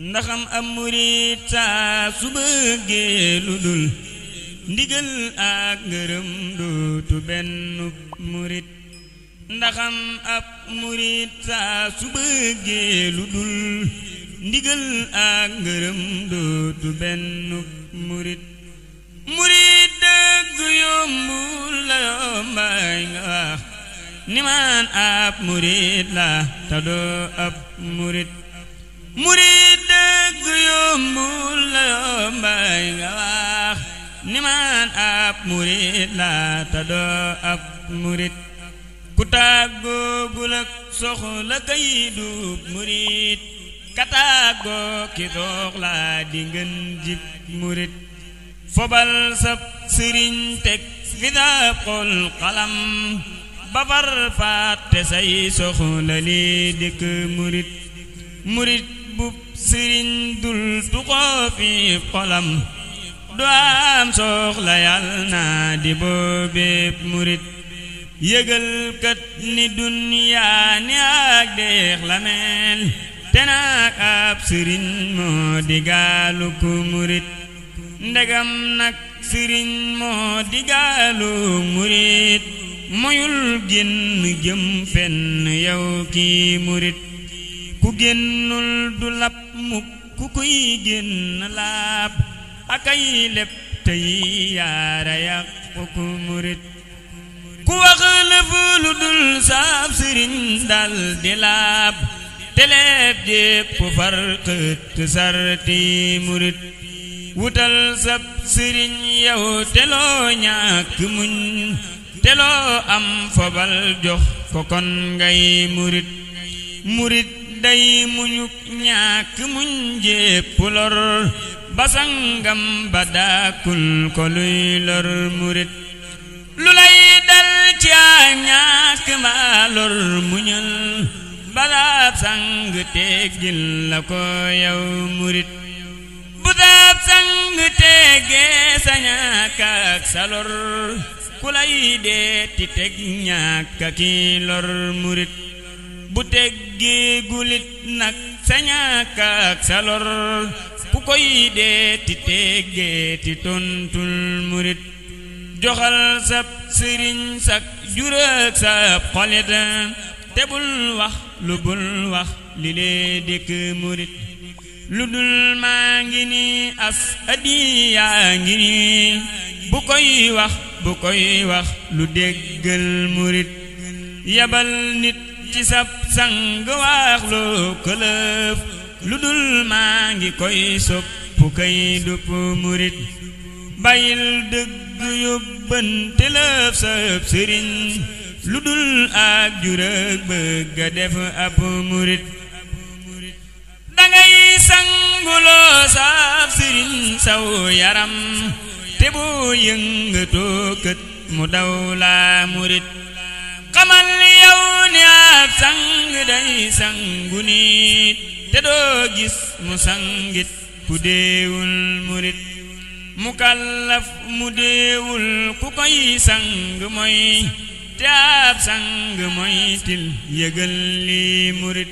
ndaxam am murit saa su bëggee lu dul ndigal ak ngërëm dootu benn murit ndaxam ab murit saa su bëggee lu dul ndigal ak ngërëm dootu benn murit murit dëgg yombul la yombaay nga wax ni man ab murit la ta doo ab murit murit dëgg yombul la yombaay nga wax ni man ab murit la ta doo ab murit ku tàggoogul ak soxla kay dub murit ka tàggoo ki soxla di ngeen jib murit fobal sab sëriñ teg fi dab xol xalam ba far fàtte say soxla li dëkk murit murit bub sëriñ dul tuxoo fi xolam du am soxla yàlla na di boobeeb murit yëgal kat ni duniyaa ni ak deex la mel te nak ab sëriñ moo di gaaluk murit ndegam nak sëriñ moo di gaaluk murit moyul génn jëm fenn yow ki murit ku génnul du lab mukk ku kuy génn laab akay lépp tey yaara yàqu ku murit ku wax lëf lu dul saab sëriñ dal di laab te lépp jépp far xët sarti murit wutal sab sëriñ yow te loo ñàkk muñ te loo am fobal jox ko kon ngay murit murit day muñuk ñàkk muñ jépp lor basangam ba daakul ko luy lor murit lu lay dal ci a ñàkk ma lor muñal balaab sang teggil la ko yow murit bu daab sang teggee sa ñàkk ak sa lor ku lay dee ti teg ñàkk ki lor murit bu teggee gulit nag sa ñàkk ak sa lor ku koy dee ti teggee ti tontul murit joxal sab sëriñ sak jurak sab xolit te bul wax lu bul wax li lee dëkk murit lu dul maa ngi ni as adiyaa ngi ni bu koy wax lu déggal murit yabal nit ci sab sang wax loo këlëf lu dul maa ngi koy soppu kay dupp murit bàyyil dëgg yóbbante lëf sab sëriñ lu dul ak jurëg bëgga def ab murit dangay sanguloo sab sëriñ saw yaram te boo yëngatoo kët mu daw la murit xamal yow ni ab sang day sangu nit te doo gis mu sangit ku deewul murit mu kallaf mu deewul ku koy sang mooy te ab sang mooy til yëgal li murit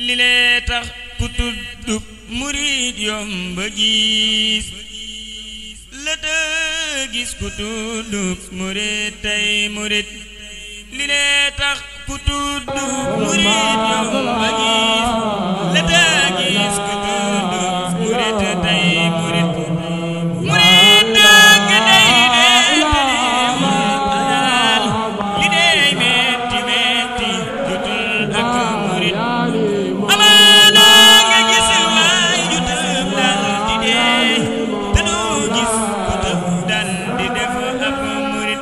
li lee tax ku tuddub murit yomba gis la te gis ku tuddub murit tey murit li lee tax ku tuddub murit yomba gis la te gis ku tuddub murit tey murit murit dëgg day dee li dey metti metti jutul ak murit amaana nga gis waay ju tëb dal di dee te doo gis ku tëb dal di def ab murit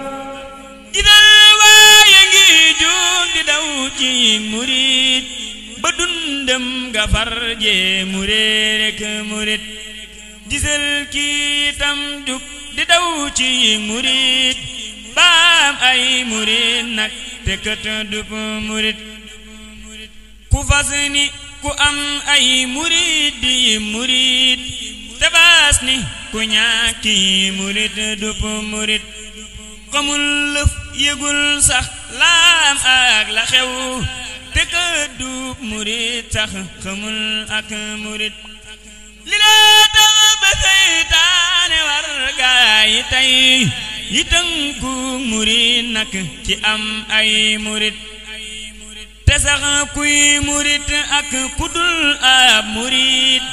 gisal waaye ngi jóg di daw ci murit ba dundam nga far jee murit rek murit gisal kiitam jug di daw ci murit baam ay murit nag te kët dup murit ku fas ni ku am ay murit di murit te fas ni ku ñàkki murit dup murit xamul lëf yëgul sax laam ak la xew te ka duub murit sax xamul ak murit li la tax ba seytaane war gaay tey yi tënku murit nak ci am ay murit te sax kuy murit ak kudul ab murit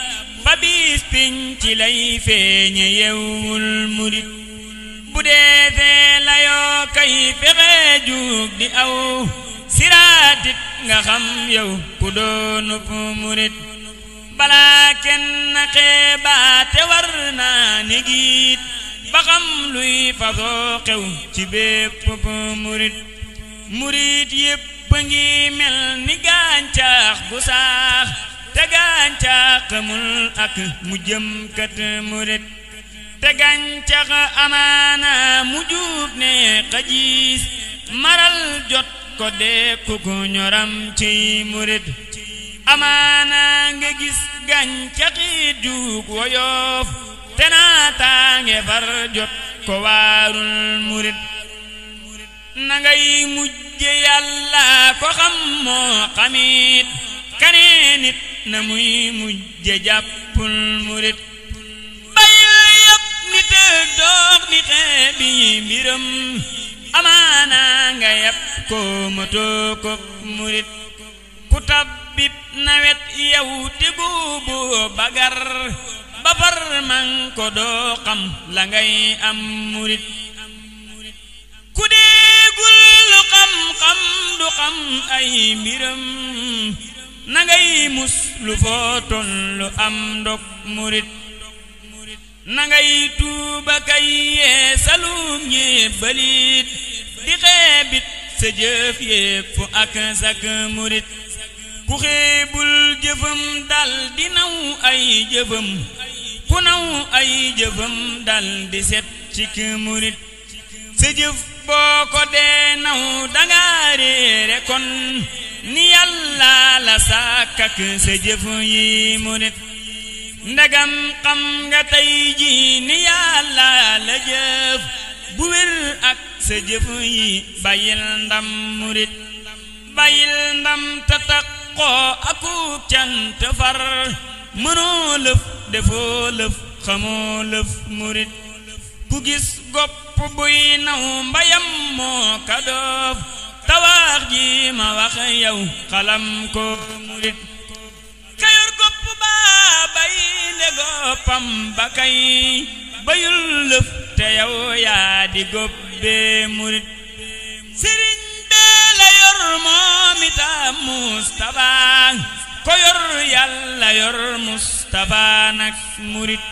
fa bis piñ ci lay feeñe yewul murit bu dee fee la yoo kay fexe jug di aw siraatit nga xam yow ku doonub murit balaa kenn xeebaate war naa ni giit ba xam luy fasoo xew ci bépp murit murit yépp ngi mel ni gàncax gu saax te gàncax xamul ak mu jëm kat murit te gàncax amaana mu jub ne xajiis maral jot ko dee ku ko ñoram ci murit amaana nga gis gàncaxi jug woyof te naataange far jot ko waarul murit na ngay mujje yàlla ko xam moo xamit kanee nit na muy mujje jàppul murit bayil yëpp nit ak doog di xeebi mbiram amaana nga yàpp ko matoo ko murit ku tabbib nawet yow te buubu bagar ba far man ko doo xam la ngay am murit ku déegul lu xam-xam du xam ay mbiram na ngay mus lu foo tollu am ndok murit na ngay tuuba kay yeesalum ñébbalit di xeebit sa jëf yépp ak sak murit ku xeebul jëfam dal di naw ay jëfam ku naw ay jëfam dal di set cik murit sa jëf boo ko dee naw danga réere kon ni yàlla la sàkkak sa jëf yi murit ndegam xam nga tey ji ni yàlla la jëf bu wér ak sa jëf yi bàyyil ndam murit bàyyil ndam ta taqoo akub cant far mënoo lëf defoo lëf xamoo lëf murit ku gis gopp buy naw mbayam moo ka doof tawaax ji ma wax yow xalam ko murit kayor gopp baa bay nde goppam ba kay bayul lëf te yow yaa di gobbee murit sëriñ bee la yor moom itam Mustafa ko yor yàlla yor Mustafa nak murit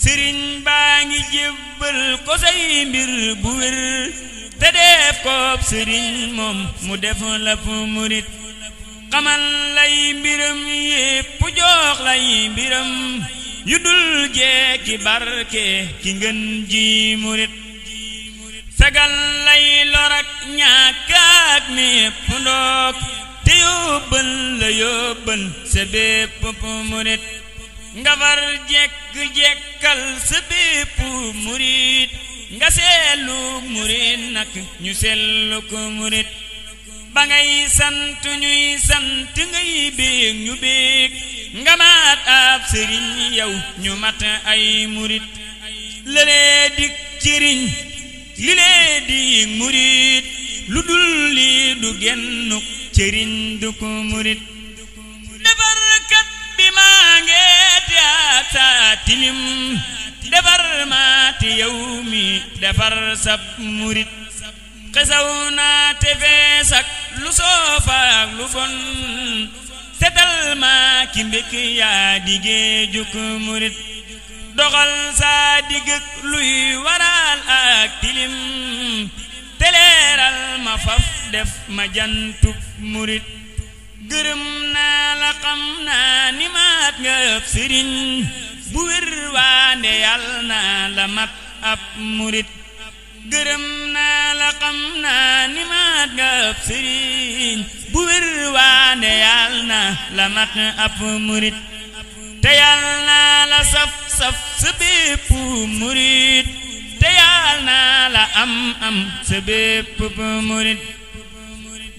sëriñ baa ngi jébbal ko say mbir bu wér te def ko sëriñ moom mu def la fu murit xamal lay mbiram yépp jox lay mbiram yu dul jeeki barke ki ngën ji murit sagal lay lorak ñàkk ak mépp ndoog te yóbbal la yóbbal sa bépp murit nga far jekk-jekkal sa bépp murit nga seelu murit nak ñu sellu ko murit ba ngay sant ñuy sant ngay béeg ñu béeg nga maat ab sëriñ yow ñu mat ay murit lëlee dik ciriñ li lee dik murit lu dul li du gennuk cëriñ du ko murit defarkat bi maa ngeeti ak sa tilim defar maati yow mi defar sab murit xesaw naa te feesak lu soofaak lu bon setal maa ki mbék yaa digee juk murit doxal saa digëk luy waral ak tilim teleeral ma faf def ma jantub murit gërëm naa la xam naa ni maat nga ëpp sëriñ bu wér waande yàlla naa la mat ab murit gërëm naa la xam naa ni maat nga ëpp sëriñ bu wér waande yàlla naa la mat ab murit te yàlla naa la saf saf sa bépp murit te yàlla naa la am sa bépp murit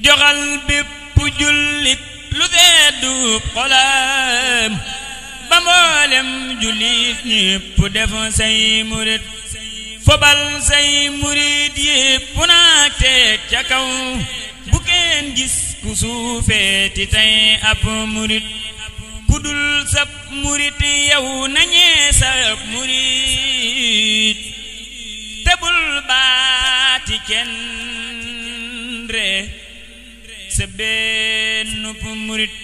joxal bépp jullit lu seddu xolam ba mboolem jullit ñépp def say murit fobal say murit yépp naa teg ca kaw bu kenn gis ku suufeeti tey ab murit ku dul sab murit yow nañee sab murit tebul baati kenn re sa benn murit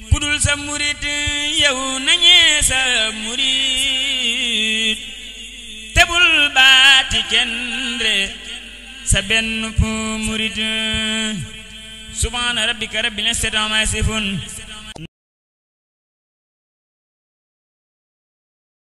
ku dul sab murit yow nañee sab murit tebul baati kenn re sa benn murit subhaana rabbika rabbil izzati ammaa yasifuun